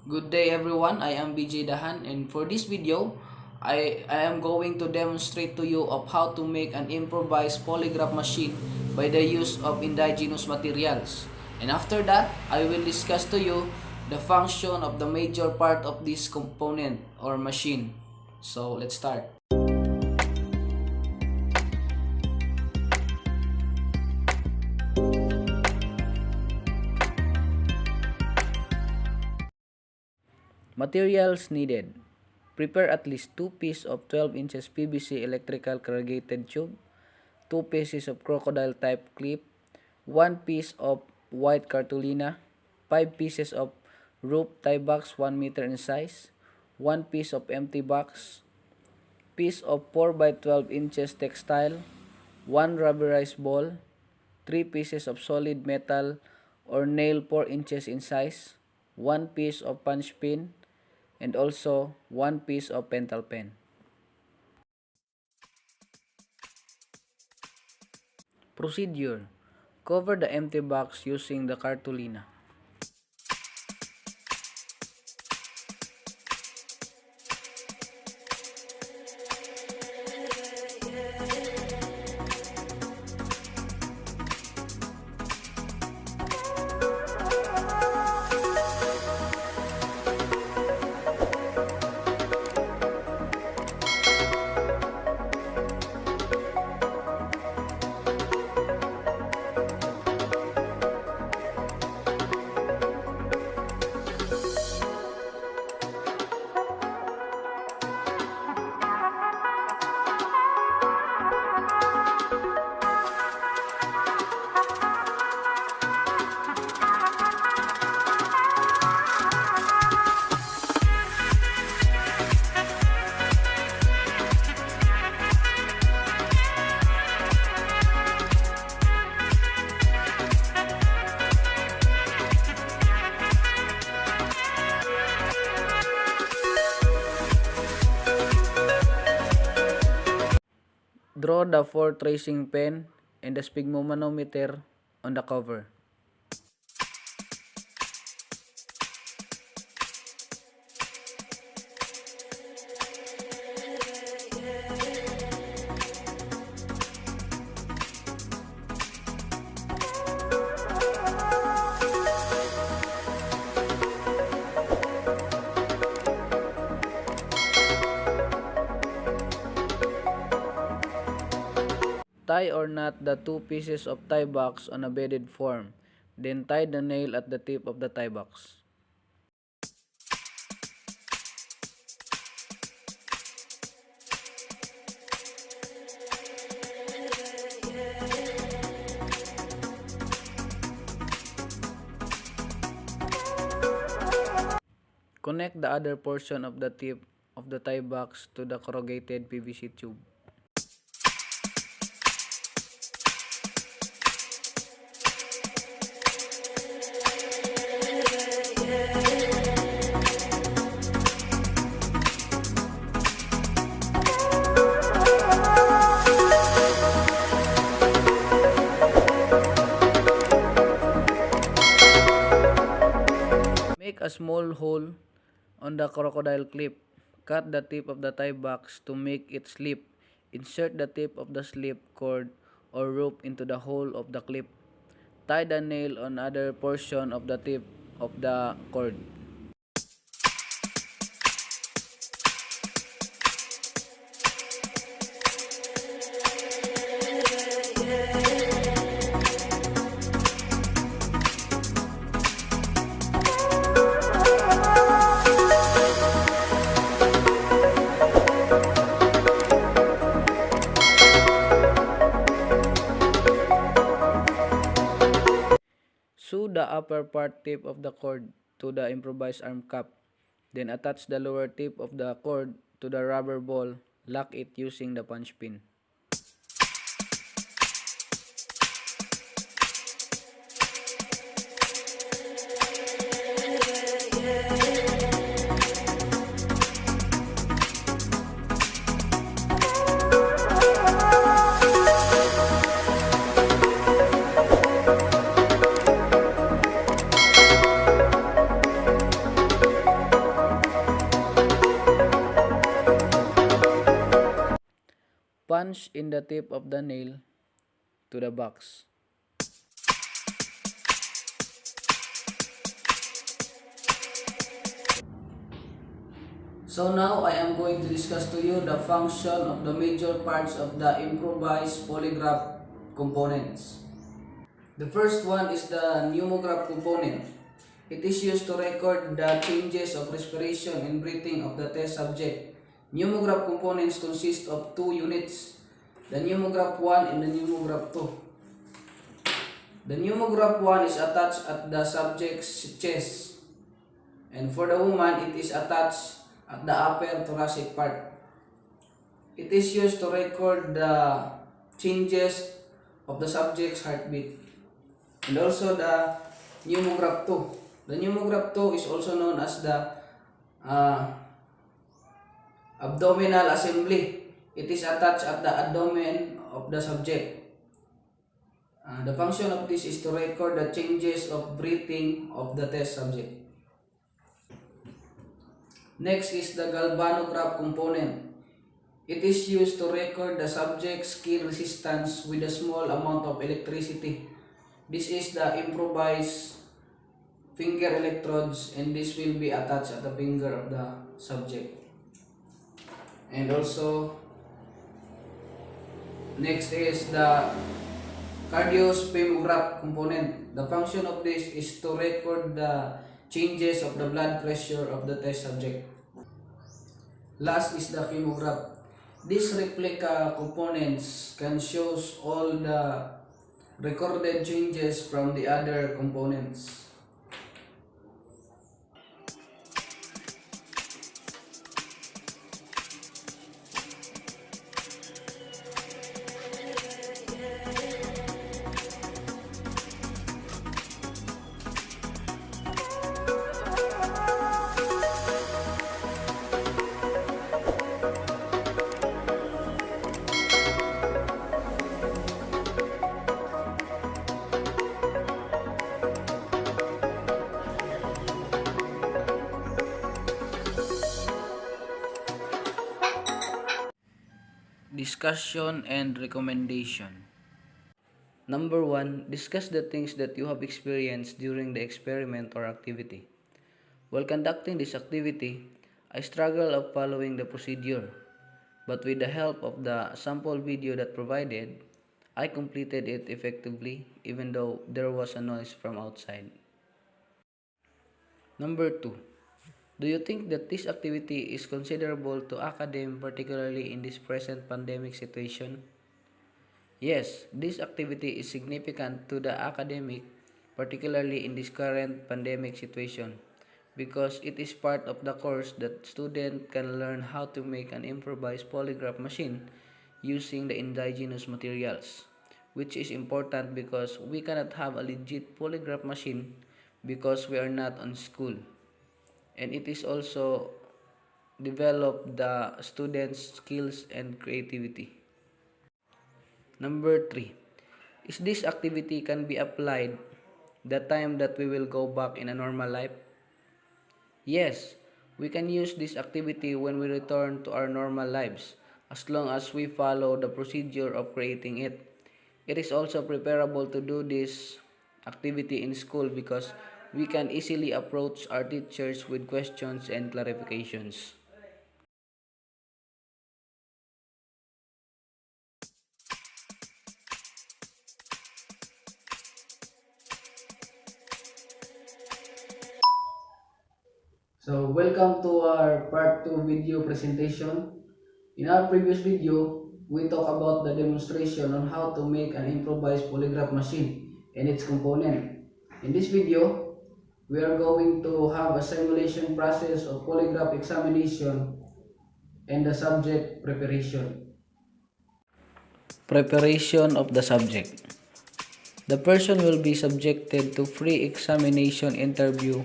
Good day everyone, I am BJ Dahan, and for this video, I am going to demonstrate to you of how to make an improvised polygraph machine by the use of indigenous materials. And after that, I will discuss to you the function of the major part of this component or machine. So let's start. Materials needed. Prepare at least 2 pieces of 12 inches PVC electrical corrugated tube, 2 pieces of crocodile type clip, 1 piece of white cartolina, 5 pieces of rope tie box 1 meter in size, 1 piece of empty box, piece of 4 by 12 inches textile, 1 rubberized ball, 3 pieces of solid metal or nail 4 inches in size, 1 piece of punch pin, and also 1 piece of pentel pen. Procedure. Cover the empty box using the cartolina. Draw the 4 tracing pen and the sphygmomanometer on the cover. Tie or knot the 2 pieces of tie box on a beaded form, then tie the nail at the tip of the tie box. Connect the other portion of the tip of the tie box to the corrugated PVC tube. Make a small hole on the crocodile clip. Cut the tip of the tie box to make it slip. Insert the tip of the slip cord or rope into the hole of the clip. Tie the nail on other portion of the tip of the cord. Sew the upper part tip of the cord to the improvised arm cap. Then attach the lower tip of the cord to the rubber ball. Lock it using the punch pin. Punch in the tip of the nail to the box. So now I am going to discuss to you the function of the major parts of the improvised polygraph components. The first one is the pneumograph component. It is used to record the changes of respiration and breathing of the test subject. Pneumograph components consist of two units, the pneumograph 1 and the pneumograph 2. The pneumograph 1 is attached at the subject's chest, and for the woman it is attached at the upper thoracic part. It is used to record the changes of the subject's heartbeat. And also the pneumograph 2. The pneumograph 2 is also known as the abdominal assembly. It is attached at the abdomen of the subject. The function of this is to record the changes of breathing of the test subject. Next is the galvanograph component. It is used to record the subject's skin resistance with a small amount of electricity. This is the improvised finger electrodes, and this will be attached at the finger of the subject. And also, next is the cardiospermograph component. The function of this is to record the changes of the blood pressure of the test subject. Last is the chemograph. These replica components can show all the recorded changes from the other components. Discussion and recommendation. Number 1, discuss the things that you have experienced during the experiment or activity. While conducting this activity, I struggled of following the procedure, but with the help of the sample video that provided, I completed it effectively even though there was a noise from outside. Number 2, do you think that this activity is considerable to academe, particularly in this present pandemic situation? Yes, this activity is significant to the academic, particularly in this current pandemic situation, because it is part of the course that students can learn how to make an improvised polygraph machine using the indigenous materials, which is important because we cannot have a legit polygraph machine because we are not on school. And it is also develop the students' skills and creativity. Number 3, is this activity can be applied the time that we will go back in a normal life? Yes, we can use this activity when we return to our normal lives, as long as we follow the procedure of creating it. It is also preferable to do this activity in school because we can easily approach our teachers with questions and clarifications. So welcome to our part 2 video presentation. In our previous video, we talked about the demonstration on how to make an improvised polygraph machine and its component. In this video, we are going to have a simulation process of polygraph examination and the subject preparation. Preparation of the subject. The person will be subjected to free examination interview,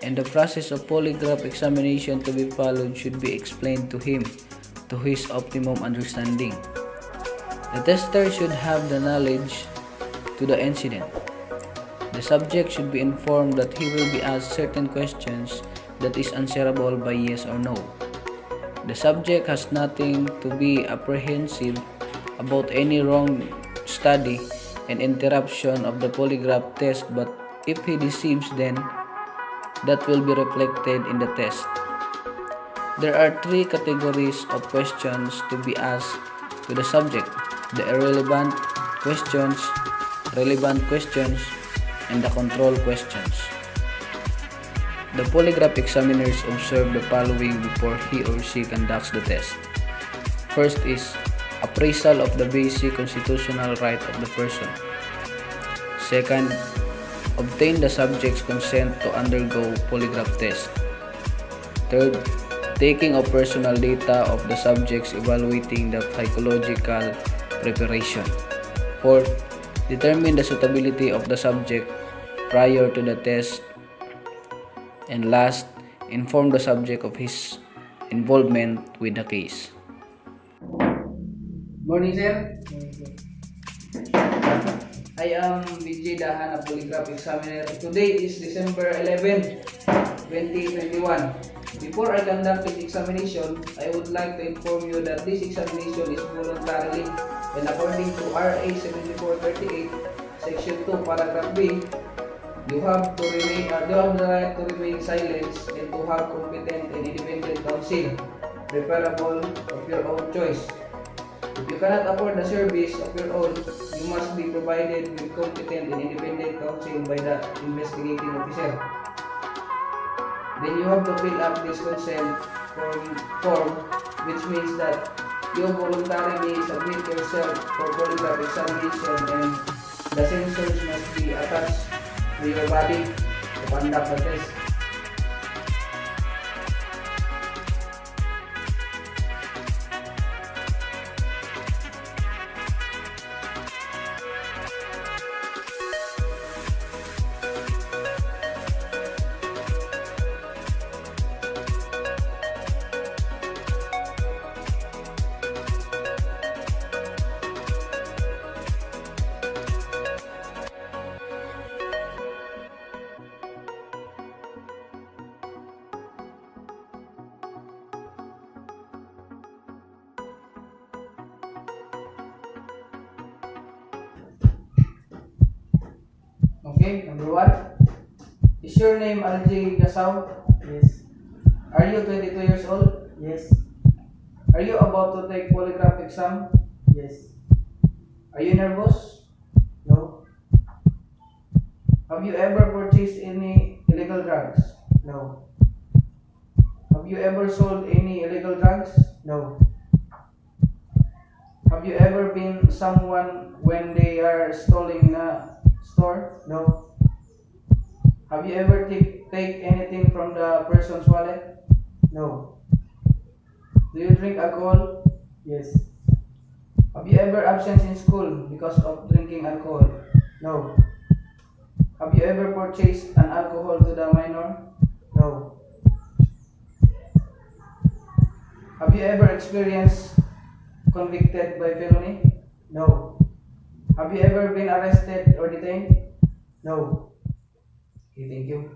and the process of polygraph examination to be followed should be explained to him to his optimum understanding. The tester should have the knowledge to the incident. The subject should be informed that he will be asked certain questions that is answerable by yes or no. The subject has nothing to be apprehensive about any wrong study and interruption of the polygraph test, but if he deceives, then that will be reflected in the test. There are three categories of questions to be asked to the subject: the irrelevant questions, relevant questions, and the control questions. The polygraph examiners observe the following before he or she conducts the test. First is appraisal of the basic constitutional right of the person. Second, obtain the subject's consent to undergo polygraph test. Third, taking of personal data of the subjects, evaluating the psychological preparation. Fourth, determine the suitability of the subject prior to the test. And last, inform the subject of his involvement with the case. Morning, sir. I am BJ Dahan, a polygraph examiner. Today is December 11, 2021. Before I conduct this examination, I would like to inform you that this examination is voluntarily and according to RA 7438, Section 2, Paragraph B, you have the right to remain silent and to have competent and independent counsel, preferable of your own choice. If you cannot afford the service of your own, you must be provided with competent and independent counsel by the investigating officer. Then you have to fill up this consent form, which means that you voluntarily submit yourself for polygraph examination, and the sensors must be attached to your body to conduct the test. Okay, number 1. Is your name RJ Gasaw? Yes. Are you 22 years old? Yes. Are you about to take polygraph exam? Yes. Are you nervous? No. Have you ever purchased any illegal drugs? No. Have you ever sold any illegal drugs? No. Have you ever been someone when they are stealing in a store? No. Have you ever take anything from the person's wallet? No. Do you drink alcohol? Yes. Have you ever absent in school because of drinking alcohol? No. Have you ever purchased an alcohol to the minor? No. Have you ever experienced convicted by felony? No. Have you ever been arrested or detained? No. Okay, thank you.